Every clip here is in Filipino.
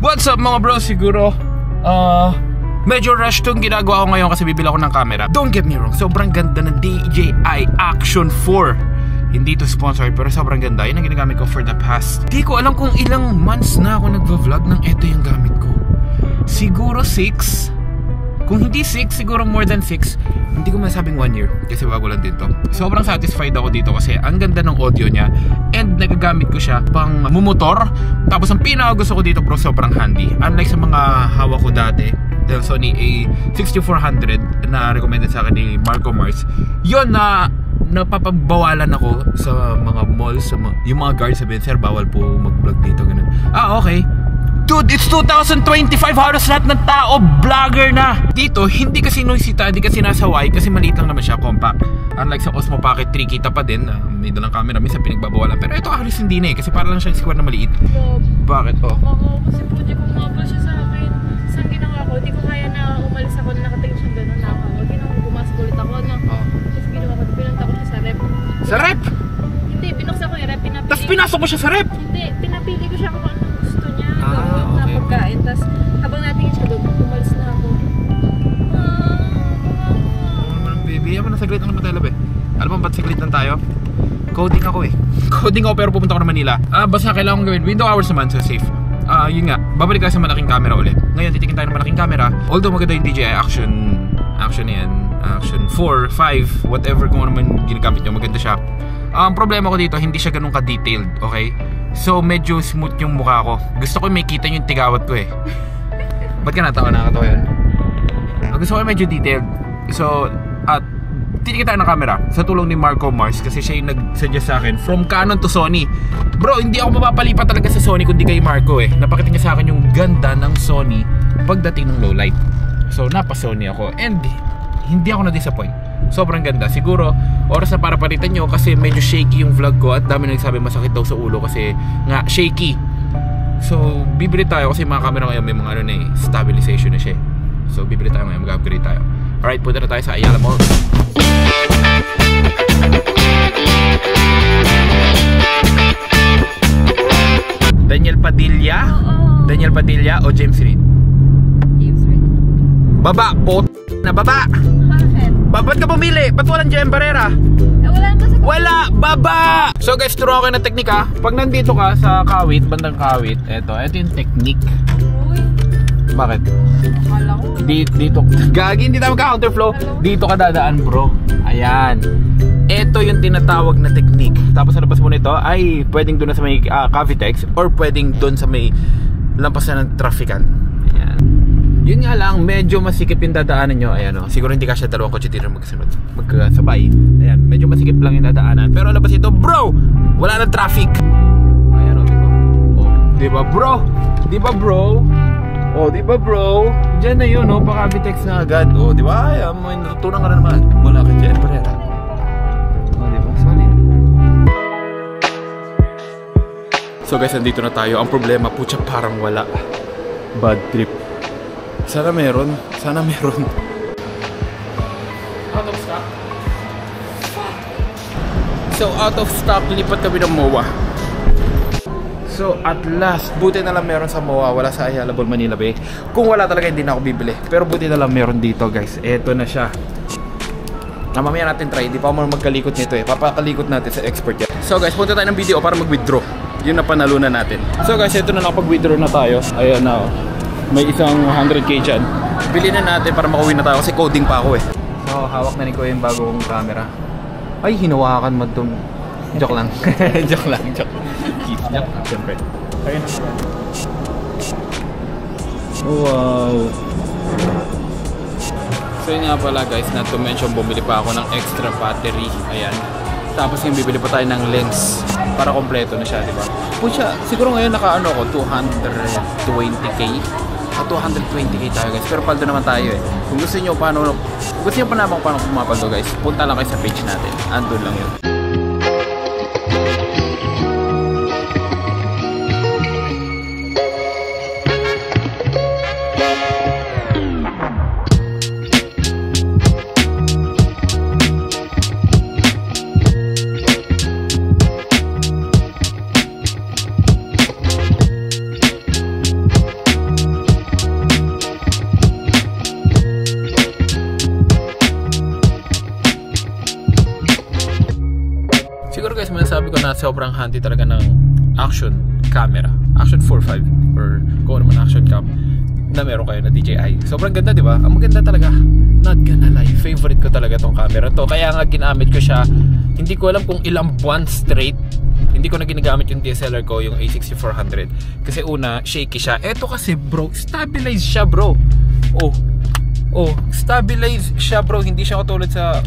What's up mga bro? Siguro medyo rush tong ginagawa ko ngayon kasi bibili ako ng camera. Don't get me wrong, sobrang ganda ng DJI Action 4. Hindi to sponsored pero sobrang ganda. Yun ang ginagamit ko for the past, di ko alam kung ilang months na ako nagvo-vlog ng eto yung gamit ko. Siguro 6. Kung hindi 6, siguro more than 6. Hindi ko masabing 1 year kasi bago lang din to. Sobrang satisfied ako dito kasi ang ganda ng audio niya and nagagamit ko siya pang mumotor. Tapos ang pinaka gusto ko dito bro, sobrang handy. Unlike sa mga hawak ko dati, the Sony A6400 na recommended sa akin ni Marco Mars, yun na napapagbawalan ako sa mga malls, sa yung mga guards sabihin, sir bawal po mag-vlog dito, ganun. Okay. Dude, it's 2025, halos lahat ng tao vlogger na. Dito, hindi kasi noisita, hindi kasi nasa wide kasi maliit lang naman siya, compact. Unlike sa Osmo Pocket 3, kita pa din, may dalang camera, minsan pinagbabawalan. Pero ito halos hindi na kasi para lang siyang square na maliit. Bakit? Kasi pwede ko mabal siya sa akin. Saan ginawa ko? Hindi ko kaya na umalis ako na nakatingin siyang gano'n na ako. Ginawa ko, pumasok ulit ako na. Tapos ginawa ko, pinunta ko siya sa rep. Sa rep? Hindi, binuksan ko yung rep, pinapili. Tapos pinasok mo siya sa rep? Hindi, pinapili ko siya kung anong gusto niya. Na pagkain. Tapos habang natingin siya doon, umalis na ako. Baby, ako na saglit lang naman tayo, be. Alam mo ba't saglit lang tayo? Coding ako eh. Coding ako pero pupunta ako na Manila. Basta kailangan kong gawin window hours naman so safe. Yun nga, babalik tayo sa malaking camera ulit. Ngayon titingin tayo ng malaking camera. Although maganda yung DJI Action yan, Action 4, 5, whatever kung ano man ginagamit nyo, maganda siya. Ang problema ko dito, hindi siya ganun ka-detailed, okay? So medyo smooth yung mukha ko. Gusto ko may kita yung tigawat ko eh. Ba't ka natawa? Nakakatawa yun? Gusto ko medyo detailed. So, titingin tayo ng camera sa tulong ni Marco Mars kasi siya yung nag-suggest sa akin from Canon to Sony. Bro, hindi ako mapapalipat talaga sa Sony kundi kay Marco eh. Napakita niya sa akin yung ganda ng Sony pagdating ng low light. So napa-Sony ako and hindi ako na-disappoint. Sobrang ganda. Siguro oras na para palitan nyo kasi medyo shaky yung vlog ko at dami nagsabi masakit daw sa ulo kasi nga shaky. So bibili tayo kasi mga camera ngayon may mga ano na eh, stabilization na siya. So bibili tayo ngayon, mag-upgrade tayo. Alright, punta na tayo sa Ayala Mall. Daniel Padilla? Daniel Padilla o James Reid? James Reid. Baba! Na baba! Ba't ka pumili? Ba't walang Jem Barrera? Wala! Baba! So guys, turo ako ng teknik ha. Pag nandito ka sa kawit, bandang kawit, ito yung teknik. Bakit? Akala ko. Dito. Gagi, hindi tayo magka-counterflow. Dito ka dadaan bro. Ayan. Ito yung tinatawag na technique. Tapos sa labas mo nito ay pwedeng doon sa may Cavitex or pwedeng doon sa may lampasan ng traffican. Ayan. Yun nga lang, medyo masikip yung dadaanan nyo. Ayan o. Siguro hindi kasya dalawang kotse dito magkasabay. Ayan. Medyo masikip lang yung dadaanan. Pero labas ito, bro! Wala na traffic. Ayan o, diba? O, diba bro? Diba bro? Oh, di ba bro? Diyan na yun, oh, pa-Cavitex na agad. Oh, di ba? Ay, may natutunan ka na naman. Wala ka dyan, Barrera. Oh, di ba? Solid. So guys, nandito na tayo. Ang problema, putya, parang wala. Bad trip. Sana meron. Sana meron. Out of stock. So, out of stock, lilipat kami ng MOA. So at last, buti na lang meron sa MOA, wala sa Ayala Mall Manila Bay. Kung wala talaga hindi na ako bibili. Pero buti na lang meron dito guys. Eto na siya. Mamaya natin try, di pa ako magkalikot nito eh. Papakalikot natin sa expert yan. So guys, punta tayo ng video para mag-withdraw. Yun na panalunan natin. So guys, eto na nakapag-withdraw na tayo. Ayan na oh. May isang 100k dyan. Bili na natin para makauwi na tayo kasi coding pa ako eh. So hawak na ni Kuya yung bagong camera. Ay, hinawakan mo itong. Joke lang. Joke lang, joke. Joke, siyempre. Ayun. Wow. So yun nga pala guys, not to mention bumili pa ako ng extra battery. Ayan. Tapos yung bibili pa tayo ng lens para kompleto na siya, di ba? Pucha, siguro ngayon nakaano ako 220k at 220k tayo guys. Pero paldo naman tayo eh. Kung gusto niyo pa naman paano pumapaldo guys, punta lang kayo sa page natin. Andun lang yun. sobrang handy talaga ng action camera. Action 4.5 or kung ano man action cam na meron kayo na DJI. Sobrang ganda, di ba? Ang maganda talaga. Not gonna lie, favorite ko talaga tong camera to. Kaya nga ginamit ko siya. Hindi ko alam kung ilang buwan straight. Hindi ko na ginagamit yung DSLR ko, yung A6400. Kasi una, shaky siya. Eto kasi bro, stabilize siya bro. Stabilize siya bro. Hindi siya katulad sa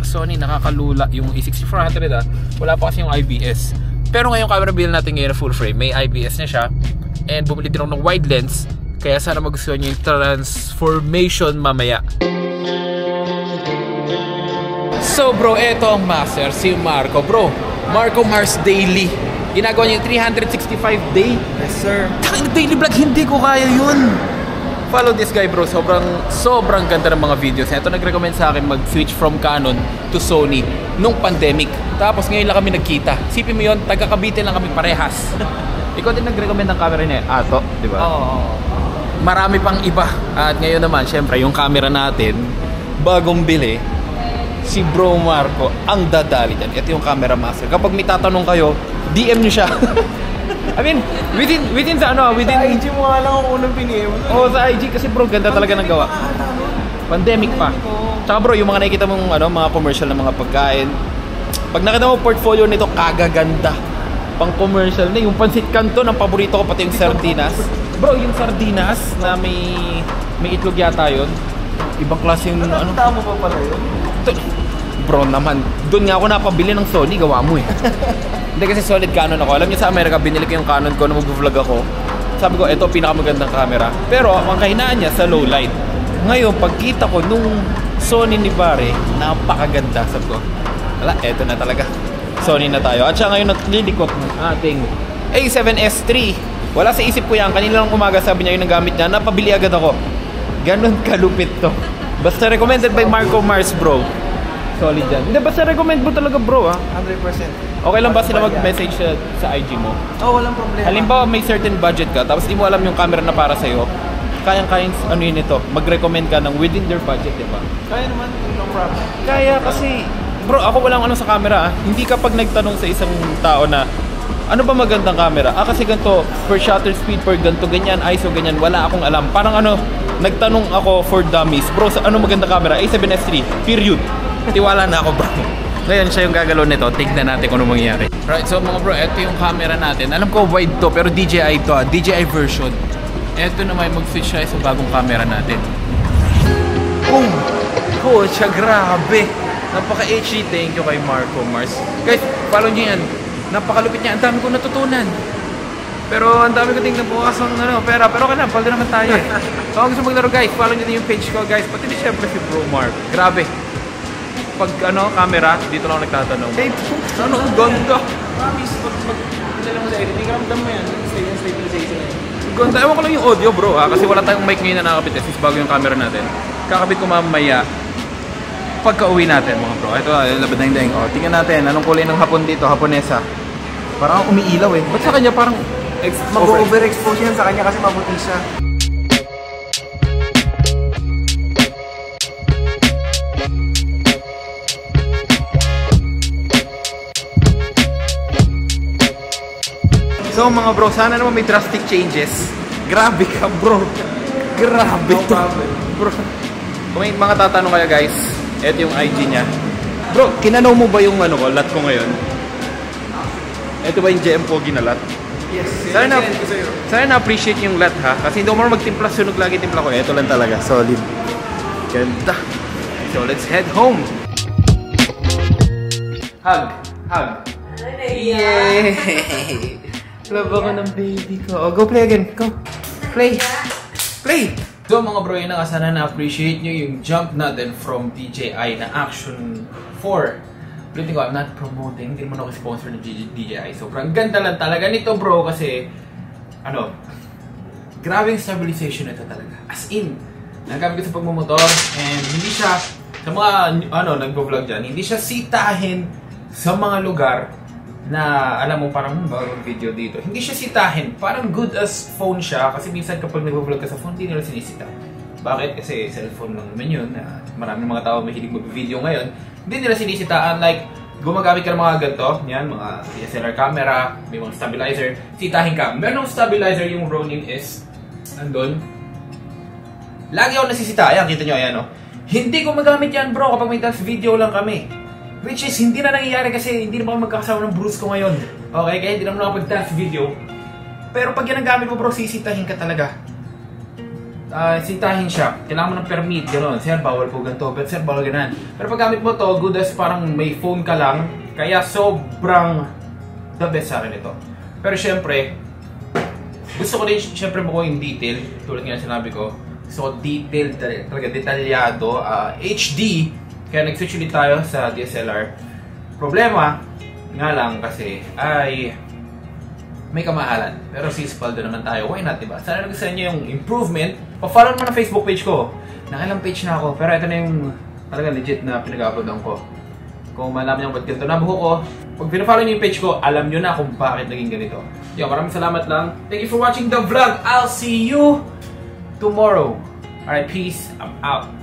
Sony, nakakalula. Yung A6400 wala pa kasi yung IBS. Pero ngayong camera build natin ngayon na full frame, may IBS na siya. And bumili din ako ng wide lens. Kaya sana magustuhan nyo yung transformation mamaya. So bro, eto ang master, si Marco. Bro, Marco Mars Daily. Ginagawa niya yung 365 day. Yes, sir. Daily vlog, hindi ko kaya yun. Follow this guy bro, sobrang ganda ng mga videos. Ito nag-recommend sa akin mag-switch from Canon to Sony nung pandemic. Tapos ngayon lang kami nagkita. Sipin mo yun, taga-Cavite lang kami parehas. Ikaw din nag-recommend ng camera niya, Ato, di ba? Oo. Marami pang iba. At ngayon naman, syempre, yung camera natin, bagong bili, si Bro Marco ang dadali dyan. Ito yung camera master. Kapag may tatanong kayo, DM nyo siya. I mean, within sa ano, within... Sa IG mo nga lang ang unang piniem. Oo, sa IG kasi bro, ganda talaga ng gawa. Pandemic pa. Tsaka bro, yung mga nakikita mong ano, mga commercial na mga pagkain. Pag nakita mo portfolio nito, kagaganda. Pang commercial na, yung pansit canton, ang paborito ko, pati yung sardinas. Bro, yung sardinas na may itlog yata yun. Ibang klase yung ano. Tama pa pala yun. Bro naman, doon nga ako napabili ng Sony, gawa mo eh. Hindi kasi solid Canon ako. Alam niyo sa Amerika, binili ko yung Canon ko na mag-vlog ako. Sabi ko, ito pinakamagandang camera. Pero ang kahinaan niya sa low light. Ngayon, pagkita ko nung Sony ni Pare, napakaganda. Sabi ko, wala, eto na talaga. Sony na tayo. At siya ngayon naglilikot ng ating A7S III. Wala sa isip ko yan. Kanina lang umaga sabi niya yung nagamit niya. Napabili agad ako. Ganon kalupit to. Basta recommended by Marco Mars bro. Solid yan. Hindi, basta recommend mo talaga bro 100%. Okay lang ba sila mag-message sa IG mo? Oo, walang problema. Halimbawa may certain budget ka, tapos di mo alam yung camera na para sa'yo, kayang-kayang ano yun ito, mag-recommend ka ng within their budget, di ba? Kaya naman, no problem. Kaya kasi, bro, ako walang ano sa camera Hindi kapag nagtanong sa isang tao na, ano ba magandang camera? Kasi ganito, per shutter speed, per ganito, ganyan, ISO, ganyan, wala akong alam. Parang ano, nagtanong ako for dummies, bro, sa ano magandang camera? A7S III, period. Tiwala na ako bro. Ngayon siya yung gagalaw nito. Tignan natin kung ano mangyayari. Right, so mga bro, ito yung camera natin. Alam ko wide to, pero DJI to DJI version. Ito naman mag-switch siya sa bagong camera natin. Boom! Oh, siya grabe. Napaka-HD. Thank you kay Marco Mars. Guys, follow nyo yan. Napakalupit niya. Ang dami ko natutunan. Pero ang dami ko tingnan bukas ng pera. Pero okay na, paldo naman tayo eh. So kung gusto maglaro guys, follow nyo din yung page ko guys. Pati din syempre si Bro Mark. Grabe. Pag camera, dito lang ako nagtatanong. Hey, ano ang ganda? Promise, pag mo sa editing, ramdam mo yan. Stabilization na yun. Ganda. Ewan ko lang yung audio bro kasi wala tayong mic ngayon na nakakabit since bago yung camera natin. Kakabit ko mamaya pagka-uwi natin mga bro. Ito, labad na yung daing. Tingnan natin, anong kulay ng hapon dito, Haponesa. Parang umiilaw eh. Ba't sa kanya parang Mag-overexpose yan sa kanya kasi mabuti siya. So mga bro, sana naman may drastic changes. Grabe ka bro. Grabe No to. problem. Bro, kung may mga tatanong kayo guys, ito yung IG niya. Bro, kinanaw mo ba yung lat ko ngayon? Ito ba yung JM Pogi na lat? Yes. Sana na-appreciate yung lat ha. Kasi hindi ko marunong magtimpla, sunog lagi timpla ko. Ito lang talaga, solid. Ganda. So let's head home. Hug. Yay! Love ako ng baby ko. Oh, go play again. Go. Play. So mga bro, yun na sana na-appreciate nyo yung jump natin from DJI na Action 4. Ulitin ko, I'm not promoting. Hindi naman ako sponsor ng DJI. Sobrang ganda lang talaga nito bro kasi grabe yung stabilization nito talaga. As in, nagamit ko sa pagmumotor and hindi siya, sa mga nagbo-vlog dyan, hindi siya sitahin sa mga lugar na alam mo parang bagong video dito. Hindi siya sitahin. Parang good as phone siya kasi minsan kapag nag-vlog ka sa phone, hindi nila sinisita. Bakit? Kasi cellphone lang naman yun. Maraming mga tao mahilig mag-video ngayon. Hindi nila sinisita. Unlike gumagamit ka ng mga ganito, yan, mga DSLR camera, may mga stabilizer, sitahin ka. Meron ng stabilizer yung Ronin S, andun. Lagi ako nasisita, ayan, kita nyo, ayan, no? Hindi ko magamit yan, bro, kapag may dance video lang kami. Which is, hindi na nangyayari kasi hindi naman magkakasama ng bruise ko ngayon. Okay, kaya hindi naman ako pag-dance video. Pero pag ginagamit mo, bro, sisitahin ka talaga. Sitahin siya. Kailangan mo ng permit, gano'n. Sir, bawal po ganito. But sir, bawal ganan. Pero pag gamit mo to, good as parang may phone ka lang. Kaya sobrang the best sa akin ito. Pero syempre, gusto ko din syempre mo yung detail. Tulad nga sinabi ko. So, detailed talaga, detalyado. HD. Kaya nag-switch ulit tayo sa DSLR. Problema, nga lang kasi, ay may kamahalan. Pero si Spaldo naman tayo. Why not, diba? Sana nagustuhan nyo yung improvement. Pa-follow naman ang Facebook page ko. Nakailang page na ako. Pero ito na yung talaga legit na pinag-uploadan ko. Kung malaman nyo ba't ganito nabuho ko, pag pinafollow nyo yung page ko, alam nyo na kung bakit naging ganito. Yo, maraming salamat lang. Thank you for watching the vlog. I'll see you tomorrow. Alright, peace. I'm out.